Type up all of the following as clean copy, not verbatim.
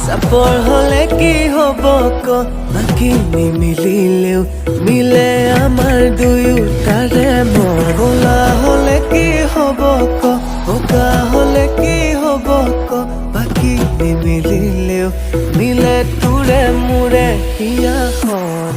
চাপৰ হলে কি হব ক বাকি নিমিলিলেও মিলে আমাৰ দুয়োটাৰে মন ক'লা হলে কি হব ক বগা হলে কি হব ক বাকি নিমিলিলেও মিলে তোৰে মোৰে হিয়াখন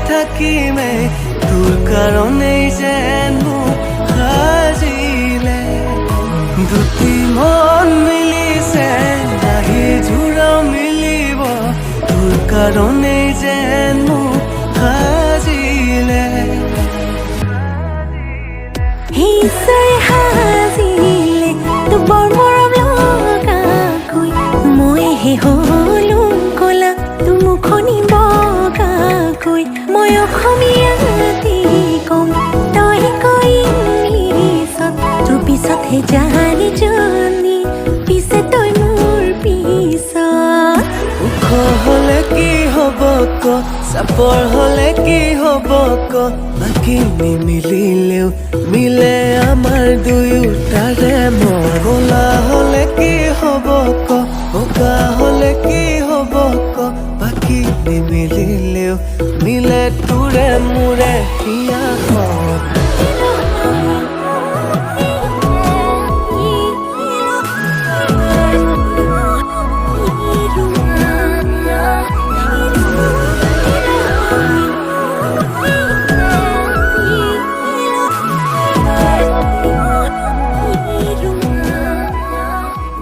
থাকিমে তোৰ কাৰণেই যেন মোক সাজিলে দুটি মন মিলিছে নাহি জোৰা মিলিব তোৰ কাৰণেই যেন মোক সাজিলে সাজিলে তো বৰ মৰম লগাকৈ মই হে হলো কলা তো মুখনি বগাকৈ মই অসমীয়াতে কম তই কৈ ইংলিছত তোৰ পিছতহে জানি জানি পিছে তই মোৰ পিছত ওখ হলে কি হব ক চাপৰ হলে কি হব ক বাকি নিমিলিলেও মিলে আমাৰ দুয়োটাৰে মন ক'লা হলে কি হব ক বগা হলে কি হব ক বাকি নিমিলিলেও মিলে তোৰে মোৰে হিয়াখন